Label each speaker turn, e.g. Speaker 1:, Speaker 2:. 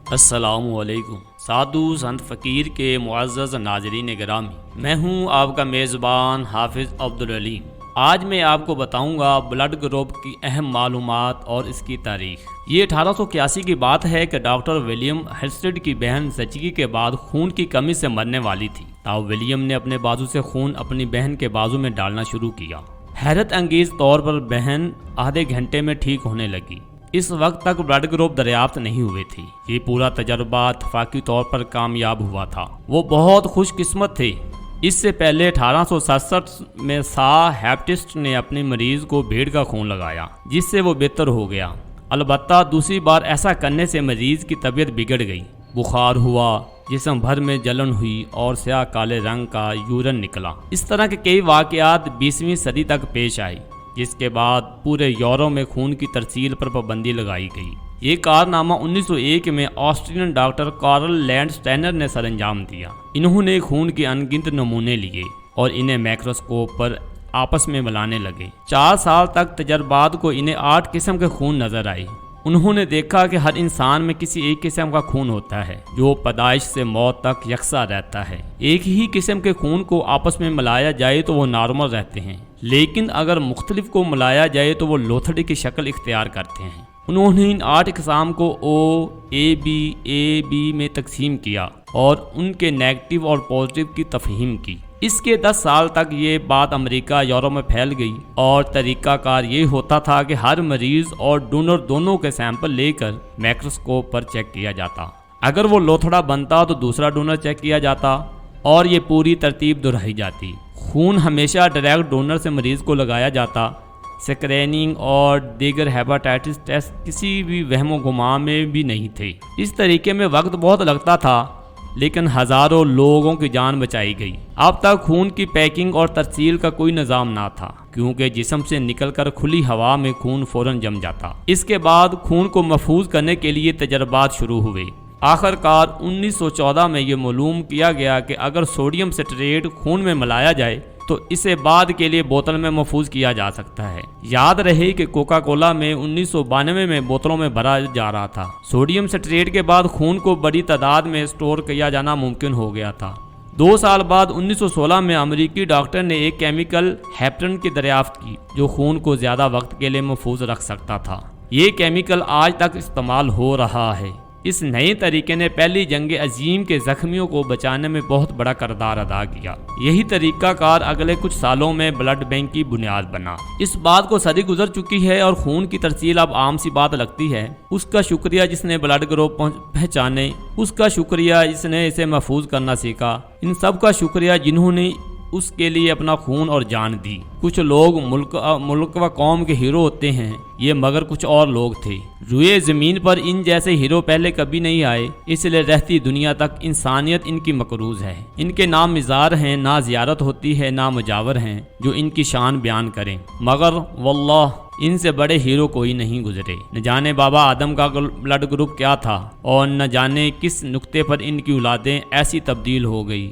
Speaker 1: السلام علیکم سادھو سنت فقیر کے معزز ناظرین گرامی، میں ہوں آپ کا میزبان حافظ عبدالعلیم۔ آج میں آپ کو بتاؤں گا بلڈ گروپ کی اہم معلومات اور اس کی تاریخ۔ یہ 1881 کی بات ہے کہ ڈاکٹر ولیم ہرسٹڈ کی بہن زچگی کے بعد خون کی کمی سے مرنے والی تھی۔ تاؤ ولیم نے اپنے بازو سے خون اپنی بہن کے بازو میں ڈالنا شروع کیا۔ حیرت انگیز طور پر بہن آدھے گھنٹے میں ٹھیک ہونے لگی۔ اس وقت تک بلڈ گروپ دریافت نہیں ہوئے تھی۔ یہ پورا تجربہ اتفاقی طور پر کامیاب ہوا تھا۔ وہ بہت خوش قسمت تھے۔ اس سے پہلے 1867 میں سا ہیپٹسٹ نے اپنے مریض کو بھیڑ کا خون لگایا، جس سے وہ بہتر ہو گیا۔ البتہ دوسری بار ایسا کرنے سے مریض کی طبیعت بگڑ گئی، بخار ہوا، جسم بھر میں جلن ہوئی اور سیاہ کالے رنگ کا یورین نکلا۔ اس طرح کے کئی واقعات 20ویں صدی تک پیش آئی، جس کے بعد پورے یورپ میں خون کی ترسیل پر پابندی لگائی گئی۔ یہ کارنامہ 1901 میں آسٹرین ڈاکٹر کارل لینڈ اسٹینر نے سر انجام دیا۔ انہوں نے خون کے ان گنت نمونے لیے اور انہیں مائکروسکوپ پر آپس میں ملانے لگے۔ 4 سال تک تجربات کو انہیں 8 قسم کے خون نظر آئے۔ انہوں نے دیکھا کہ ہر انسان میں کسی ایک قسم کا خون ہوتا ہے جو پیدائش سے موت تک یکساں رہتا ہے۔ ایک ہی قسم کے خون کو آپس میں ملایا جائے تو وہ نارمل رہتے ہیں، لیکن اگر مختلف کو ملایا جائے تو وہ لوتھڑی کی شکل اختیار کرتے ہیں۔ انہوں نے ان 8 اقسام کو اے بی میں تقسیم کیا اور ان کے نیگیٹو اور پازیٹیو کی تفہیم کی۔ اس کے 10 سال تک یہ بات امریکہ یورپ میں پھیل گئی اور طریقہ کار یہ ہوتا تھا کہ ہر مریض اور ڈونر دونوں کے سیمپل لے کر مائکروسکوپ پر چیک کیا جاتا۔ اگر وہ لوتھڑا بنتا تو دوسرا ڈونر چیک کیا جاتا اور یہ پوری ترتیب دہرائی جاتی۔ خون ہمیشہ ڈائریکٹ ڈونر سے مریض کو لگایا جاتا۔ سکریننگ اور دیگر ہیپاٹائٹس ٹیسٹ کسی بھی وہم و گمان میں بھی نہیں تھے۔ اس طریقے میں وقت بہت لگتا تھا، لیکن ہزاروں لوگوں کی جان بچائی گئی۔ اب تک خون کی پیکنگ اور ترسیل کا کوئی نظام نہ تھا، کیونکہ جسم سے نکل کر کھلی ہوا میں خون فوراً جم جاتا۔ اس کے بعد خون کو محفوظ کرنے کے لیے تجربات شروع ہوئے۔ آخر کار 1914 میں یہ معلوم کیا گیا کہ اگر سوڈیم سٹریٹ خون میں ملایا جائے تو اسے بعد کے لیے بوتل میں محفوظ کیا جا سکتا ہے۔ یاد رہے کہ کوکا کولا میں 1992 میں بوتلوں میں بھرا جا رہا تھا۔ سوڈیم سٹریٹ کے بعد خون کو بڑی تعداد میں اسٹور کیا جانا ممکن ہو گیا تھا۔ 2 سال بعد 1916 میں امریکی ڈاکٹر نے ایک کیمیکل ہیپرین کی دریافت کی جو خون کو زیادہ وقت کے لیے محفوظ رکھ سکتا تھا۔ یہ کیمیکل آج تک استعمال ہو رہا ہے۔ اس نئے طریقے نے پہلی جنگ عظیم کے زخمیوں کو بچانے میں بہت بڑا کردار ادا کیا۔ یہی طریقہ کار اگلے کچھ سالوں میں بلڈ بینک کی بنیاد بنا۔ اس بات کو صدی گزر چکی ہے اور خون کی ترسیل اب عام سی بات لگتی ہے۔ اس کا شکریہ جس نے بلڈ گروپ پہچانے، اس کا شکریہ جس نے اسے محفوظ کرنا سیکھا، ان سب کا شکریہ جنہوں نے اس کے لیے اپنا خون اور جان دی۔ کچھ لوگ ملک و قوم کے ہیرو ہوتے ہیں، یہ مگر کچھ اور لوگ تھے۔ روئے زمین پر ان جیسے ہیرو پہلے کبھی نہیں آئے، اس لیے رہتی دنیا تک انسانیت ان کی مقروض ہے۔ ان کے نام مزار ہیں، نہ زیارت ہوتی ہے، نہ مجاور ہیں جو ان کی شان بیان کریں، مگر واللہ ان سے بڑے ہیرو کوئی نہیں گزرے۔ نہ جانے بابا آدم کا بلڈ گروپ کیا تھا اور نہ جانے کس نقطے پر ان کی اولادیں ایسی تبدیل ہو گئی۔